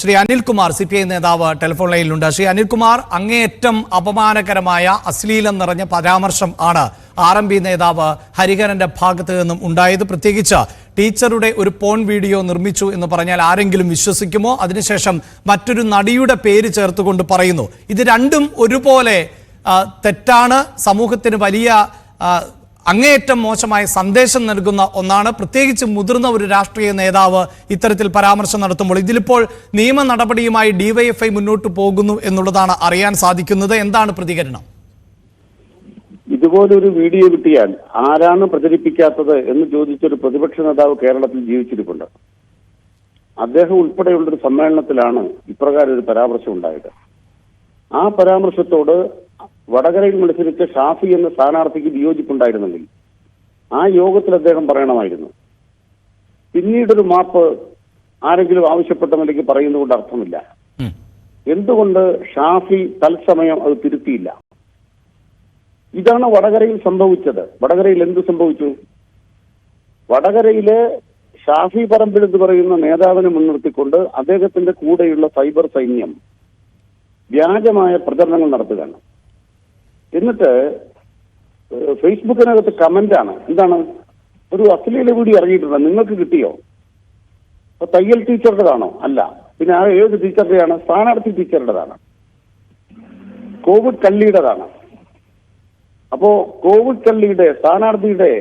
Shri Anilkumar CPI നേതാവ് telephone ലൈനിലുണ്ട്. Shri Anilkumar, അങ്ങേയറ്റം അപമാനകരമായ അശ്ലീലം നിറഞ്ഞ പരാമർശം ആണ് RMP നേതാവ് ഹരിഹരന്റെ ഭാഗത്ത് നിന്നും ഉണ്ടായത്. പ്രത്യേകിച്ച് ടീച്ചറുടെ ഒരു പോൺ വീഡിയോ നിർമ്മിച്ചു എന്ന് പറഞ്ഞാൽ ആരെങ്കിലും വിശ്വസിക്കുമോ? അതിനുശേഷം മറ്റൊരു നടിയുടെ പേര് ചേർത്തുകൊണ്ട് പറയുന്നു. ഇത് രണ്ടും ഒരുപോലെ തെറ്റാണ്, സമൂഹത്തിന് വലിയ അങ്ങേയറ്റം മോശമായ സന്ദേശം നൽകുന്ന ഒന്നാണ്. പ്രത്യേകിച്ച് മുതിർന്ന ഒരു രാഷ്ട്രീയ നേതാവ് ഇത്തരത്തിൽ പരാമർശം നടത്തുമ്പോൾ ഇതിലിപ്പോൾ നിയമ നടപടിയുമായി DYFI മുന്നോട്ട് പോകുന്നു എന്നുള്ളതാണ് അറിയാൻ സാധിക്കുന്നത്. എന്താണ് പ്രതികരണം? ഇതുപോലൊരു വീഡിയോ കിട്ടിയാൽ ആരാണ് പ്രചരിപ്പിക്കാത്തത് എന്ന് ചോദിച്ചൊരു പ്രതിപക്ഷ നേതാവ് കേരളത്തിൽ ജീവിച്ചിരിപ്പുണ്ട്. അദ്ദേഹം ഉൾപ്പെടെയുള്ളൊരു സമ്മേളനത്തിലാണ് ഇപ്രകാരം ഒരു പരാമർശം ഉണ്ടായത്. ആ പരാമർശത്തോട് വടകരയിൽ മത്സരിച്ച ഷാഫി എന്ന സ്ഥാനാർത്ഥിക്ക് വിയോജിപ്പുണ്ടായിരുന്നെങ്കിൽ ആ യോഗത്തിൽ അദ്ദേഹം പറയണമായിരുന്നു. പിന്നീടൊരു മാപ്പ് ആരെങ്കിലും ആവശ്യപ്പെട്ട നിലയ്ക്ക് പറയുന്നതുകൊണ്ട് അർത്ഥമില്ല. എന്തുകൊണ്ട് ഷാഫി തത്സമയം അത് തിരുത്തിയില്ല? ഇതാണ് വടകരയിൽ സംഭവിച്ചത്. വടകരയിൽ എന്ത് സംഭവിച്ചു? വടകരയിലെ ഷാഫി പറമ്പിൽ എന്ന് പറയുന്ന നേതാവിനെ മുൻനിർത്തിക്കൊണ്ട് അദ്ദേഹത്തിന്റെ കൂടെയുള്ള സൈബർ സൈന്യം വ്യാജമായ പ്രചരണങ്ങൾ നടത്തുകയാണ്. എന്നിട്ട് ഫേസ്ബുക്കിനകത്ത് കമന്റാണ്. എന്താണ്? ഒരു അശ്ലീല വീഡിയോ ഇറങ്ങിയിട്ടുണ്ട്, നിങ്ങൾക്ക് കിട്ടിയോ? തയ്യൽ ടീച്ചറുടേതാണോ? അല്ല. പിന്നെ ആ ഏത് ടീച്ചറുടെയാണ്? സ്ഥാനാർത്ഥി ടീച്ചറുടേതാണ്. കോവിഡ് കള്ളിയുടേതാണ്. അപ്പോ കോവിഡ് കള്ളിയുടെ സ്ഥാനാർത്ഥിയുടെ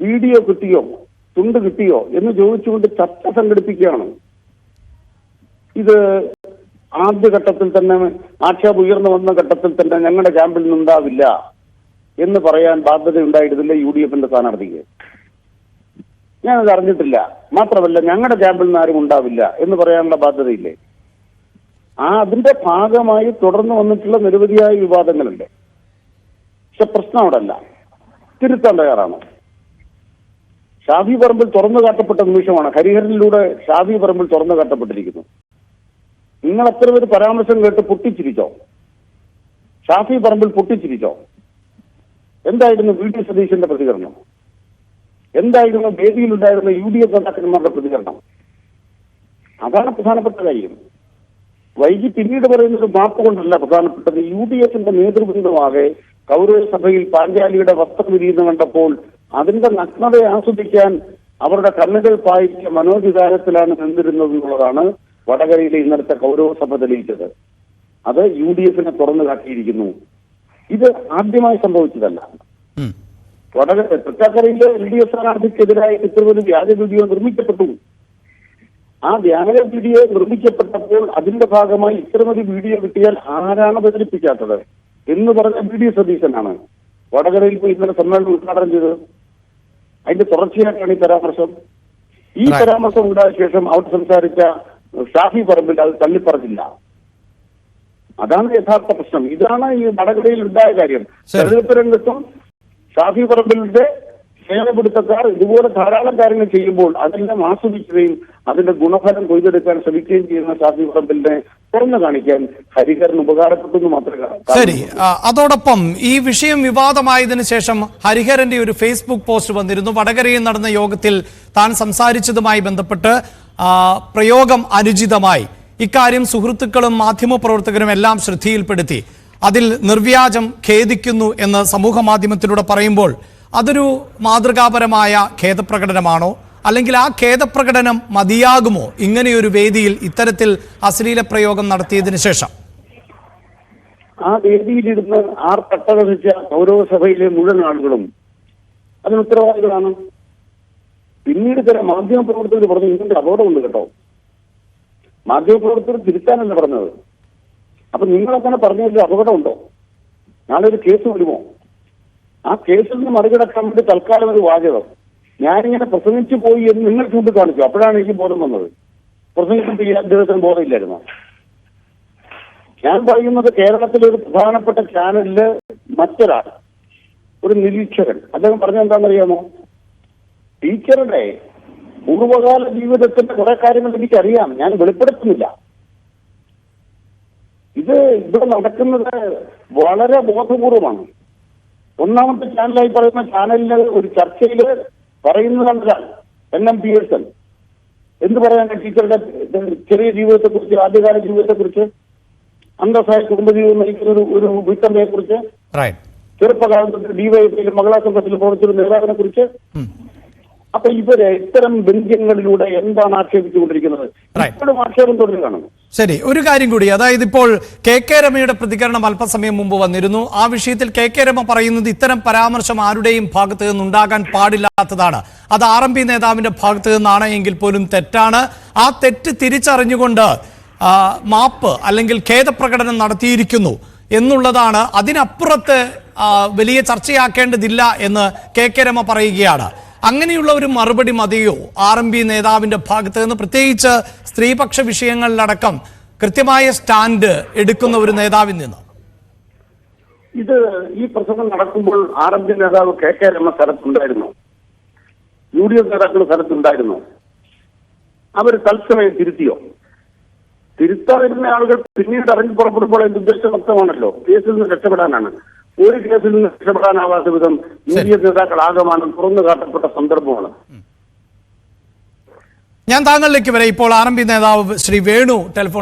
വീഡിയോ കിട്ടിയോ, തുണ്ട് കിട്ടിയോ എന്ന് ചോദിച്ചുകൊണ്ട് ചർച്ച സംഘടിപ്പിക്കുകയാണ്. ഇത് ആദ്യഘട്ടത്തിൽ തന്നെ ആക്ഷേപം ഉയർന്നു വന്ന ഘട്ടത്തിൽ തന്നെ ഞങ്ങളുടെ ക്യാമ്പിൽ നിന്നുണ്ടാവില്ല എന്ന് പറയാൻ ബാധ്യതയുണ്ടായിരുന്നില്ല UDFന്റെ സ്ഥാനാർത്ഥിക്ക്. ഞാനത് അറിഞ്ഞിട്ടില്ല. മാത്രമല്ല ഞങ്ങളുടെ ക്യാമ്പിൽ നിന്ന് ആരും ഉണ്ടാവില്ല എന്ന് പറയാനുള്ള ബാധ്യതയില്ലേ? അതിന്റെ ഭാഗമായി തുടർന്ന് വന്നിട്ടുള്ള നിരവധിയായ വിവാദങ്ങളുണ്ട്. പക്ഷെ പ്രശ്നം അവിടെ അല്ല, തിരുത്താൻ തയ്യാറാണ്. ഷാഫി പറമ്പിൽ തുറന്നു കാട്ടപ്പെട്ട നിമിഷമാണ്. ഹരിഹരനിലൂടെ ഷാഫി പറമ്പിൽ തുറന്നു കാട്ടപ്പെട്ടിരിക്കുന്നു. നിങ്ങൾ അത്ര ഒരു പരാമർശം കേട്ട് പൊട്ടിച്ചിരിച്ചോ? ഷാഫി പറമ്പിൽ പൊട്ടിച്ചിരിച്ചോ? എന്തായിരുന്നു VD സതീശന്റെ പ്രതികരണം? എന്തായിരുന്നു വേദിയിലുണ്ടായിരുന്ന UDF നേതാക്കന്മാരുടെ പ്രതികരണം? അതാണ് പ്രധാനപ്പെട്ട കാര്യം. വൈകി പിന്നീട് പറയുന്നത് മാപ്പ് കൊണ്ടല്ല പ്രധാനപ്പെട്ടത്. UDFന്റെ നേതൃബൃന്ദമാകെ കൗരവസഭയിൽ പാഞ്ചാലിയുടെ വസ്ത്രം വിരിയുന്ന കണ്ടപ്പോൾ അതിന്റെ നഗ്നതയെ ആസ്വദിക്കാൻ അവരുടെ കണ്ണുകൾ പായിച്ച മനോവികാരത്തിലാണ് നിന്നിരുന്നത് എന്നുള്ളതാണ് വടകരയിലെ ഇന്നലത്തെ കൗരവസഭ തെളിയിച്ചത്. അത് UDFനെ തുറന്നു കാട്ടിയിരിക്കുന്നു. ഇത് ആദ്യമായി സംഭവിച്ചതല്ല. തൃക്കാക്കരയിലെ LDF സ്ഥാനാർത്ഥിക്കെതിരായ ഇത്തരമൊരു വ്യാജ വീഡിയോ നിർമ്മിക്കപ്പെട്ടു. ആ വ്യാജ വീഡിയോ നിർമ്മിക്കപ്പെട്ടപ്പോൾ അതിന്റെ ഭാഗമായി ഇത്തരമൊരു വീഡിയോ കിട്ടിയാൽ ആരാണ് പ്രചരിപ്പിക്കാത്തത് എന്ന് പറഞ്ഞ VD സതീശനാണ് വടകരയിൽ പോയി ഇന്നലെ സമ്മേളനം ഉദ്ഘാടനം ചെയ്തത്. അതിന്റെ തുടർച്ചയായിട്ടാണ് ഈ പരാമർശം. ഈ പരാമർശം ഉണ്ടായ ശേഷം അവിടെ സംസാരിച്ച ഷാഫി പറമ്പിൽ അത് തള്ളിപ്പറഞ്ഞില്ല. അതാണ് യഥാർത്ഥ പ്രശ്നം. ഇതാണ് ഈ വടകരയിൽ ഉണ്ടായ കാര്യം. തെരഞ്ഞെടുപ്പ് രംഗത്തും ഷാഫി പറമ്പിലിന്റെ സേവനപ്പെടുത്തക്കാർ ഇതുപോലെ ധാരാളം കാര്യങ്ങൾ ചെയ്യുമ്പോൾ അതെല്ലാം ആസ്വദിക്കുകയും അതിന്റെ ഗുണഫലം കൊയ്തെടുക്കാൻ ശ്രമിക്കുകയും ചെയ്യുന്ന ഷാഫി പറമ്പിലിനെ തുറന്നു കാണിക്കാൻ ഹരിഹരൻ ഉപകാരപ്പെട്ടെന്ന് മാത്രമേ. ശരി, അതോടൊപ്പം ഈ വിഷയം വിവാദമായതിനു ശേഷം ഹരിഹരന്റെ ഒരു ഫേസ്ബുക്ക് പോസ്റ്റ് വന്നിരുന്നു. വടകരയിൽ നടന്ന യോഗത്തിൽ താൻ സംസാരിച്ചതുമായി ബന്ധപ്പെട്ട് പ്രയോഗം അനുചിതമായി, ഇക്കാര്യം സുഹൃത്തുക്കളും മാധ്യമപ്രവർത്തകരും എല്ലാം ശ്രദ്ധയിൽപ്പെടുത്തി, അതിൽ നിർവ്യാജം ഖേദിക്കുന്നു എന്ന് സമൂഹ മാധ്യമത്തിലൂടെ പറയുമ്പോൾ അതൊരു മാതൃകാപരമായ ഖേദപ്രകടനമാണോ? അല്ലെങ്കിൽ ആ ഖേദപ്രകടനം മതിയാകുമോ ഇങ്ങനെയൊരു വേദിയിൽ ഇത്തരത്തിൽ അശ്ലീല പ്രയോഗം നടത്തിയതിനു ശേഷം? ആ വേദിയിലിരുന്ന് ആർ കട്ടകഥിച്ച കൗരവസഭയിലെ മുഴുവൻ ആളുകളും അതിന് ഉത്തരവാദികളാണ്. പിന്നീട് ചില മാധ്യമപ്രവർത്തകർ പറഞ്ഞു ഇതിന്റെ അപകടമുണ്ട് കേട്ടോ. മാധ്യമപ്രവർത്തകർ തിരുത്താനല്ല പറഞ്ഞത്. അപ്പൊ നിങ്ങളങ്ങനെ പറഞ്ഞതിൽ അപകടമുണ്ടോ? നാളെ ഒരു കേസ് വരുമോ? ആ കേസിൽ നിന്ന് മറികടക്കാൻ വേണ്ടി തൽക്കാലം ഒരു വാചകം ഞാനിങ്ങനെ പ്രസംഗിച്ചു പോയി എന്ന് നിങ്ങൾ ചൂണ്ടിക്കാണിച്ചു. അപ്പോഴാണ് എനിക്ക് ബോധം വന്നത്. പ്രസംഗിച്ചിട്ട് അദ്ദേഹത്തിന് ബോധമില്ലായിരുന്നു. ഞാൻ പറയുന്നത് കേരളത്തിലെ ഒരു പ്രധാനപ്പെട്ട ചാനലില് മറ്റൊരാൾ, ഒരു നിരീക്ഷകൻ, അദ്ദേഹം പറഞ്ഞെന്താണെന്നറിയാമോ? ടീച്ചറുടെ പൂർവ്വകാല ജീവിതത്തിന്റെ കുറെ കാര്യങ്ങൾ എനിക്കറിയാം, ഞാൻ വെളിപ്പെടുത്തുന്നില്ല. ഇത് ഇവിടെ നടക്കുന്നത് വളരെ ബോധപൂർവമാണ്. ഒന്നാമത്തെ ചാനലായി പറയുന്ന ചാനലിന് ഒരു ചർച്ചയിൽ പറയുന്നത് കണ്ടാൽ NM Pearson എന്ത് പറയാനാണ് ടീച്ചറുടെ ചെറിയ ജീവിതത്തെക്കുറിച്ച്, ആദ്യകാല ജീവിതത്തെക്കുറിച്ച്, അന്തസ്സായ കുടുംബജീവിതം നയിക്കുന്ന ഒരു വീട്ടമ്മയെ കുറിച്ച്, ചെറുപ്പകാലത്ത് ഡിവൈഎഫ്ഐയിലും മഹിളാ സംഘത്തിൽ പ്രവർത്തിക്കുന്ന നേതാവിനെ കുറിച്ച്. അപ്പൊ ഇവര് ഇത്തരം ബന്ധങ്ങളിലൂടെ എന്താണ് ആക്ഷേപിച്ചുകൊണ്ടിരിക്കുന്നത്? ഇപ്പോഴും ആക്ഷേപം തുടരുകയാണ്. ശരി, ഒരു കാര്യം കൂടി, അതായത് ഇപ്പോൾ കെ രമയുടെ പ്രതികരണം അല്പസമയം മുമ്പ് വന്നിരുന്നു. ആ വിഷയത്തിൽ കെ രമ പറയുന്നത് ഇത്തരം പരാമർശം ആരുടെയും ഭാഗത്ത് നിന്നുണ്ടാകാൻ പാടില്ലാത്തതാണ്. അത് RMP നേതാവിന്റെ ഭാഗത്ത് നിന്നാണ് എങ്കിൽ പോലും തെറ്റാണ്. ആ തെറ്റ് തിരിച്ചറിഞ്ഞുകൊണ്ട് മാപ്പ് അല്ലെങ്കിൽ ഖേദപ്രകടനം നടത്തിയിരിക്കുന്നു എന്നുള്ളതാണ്. അതിനപ്പുറത്ത് വലിയ ചർച്ചയാക്കേണ്ടതില്ല എന്ന് കെ രമ പറയുകയാണ്. അങ്ങനെയുള്ള ഒരു മറുപടി മതിയോ RMP നേതാവിന്റെ ഭാഗത്ത് നിന്ന്, പ്രത്യേകിച്ച് സ്ത്രീപക്ഷ വിഷയങ്ങളിലടക്കം കൃത്യമായ സ്റ്റാൻഡ് എടുക്കുന്ന ഒരു നേതാവിൽ നിന്ന്? ഇത് ഈ പ്രസംഗം നടക്കുമ്പോൾ RMP നേതാവ് കെ രമ സ്ഥലത്തുണ്ടായിരുന്നു, UDF നേതാക്കൾ സ്ഥലത്തുണ്ടായിരുന്നു. അവർ തത്സമയം തിരുത്തിയോ? തിരുത്താതിരുന്ന ആളുകൾ പിന്നീട് ഇറങ്ങി പുറപ്പെടുമ്പോൾ അതിന്റെ ഉദ്ദേശം വ്യക്തമാണല്ലോ. കേസിൽ നിന്ന് രക്ഷപ്പെടാനാണ്. ഒരു കേസിൽ നിന്ന് രക്ഷപ്പെടാനാവാത്ത വിധം UDF നേതാക്കൾ ആകമാനം തുറന്നു കാട്ടപ്പെട്ട സന്ദർഭമാണ്. ഞാൻ താങ്കളിലേക്ക് വരെ ഇപ്പോൾ RMP നേതാവ് ശ്രീ വേണു ടെലിഫോൺ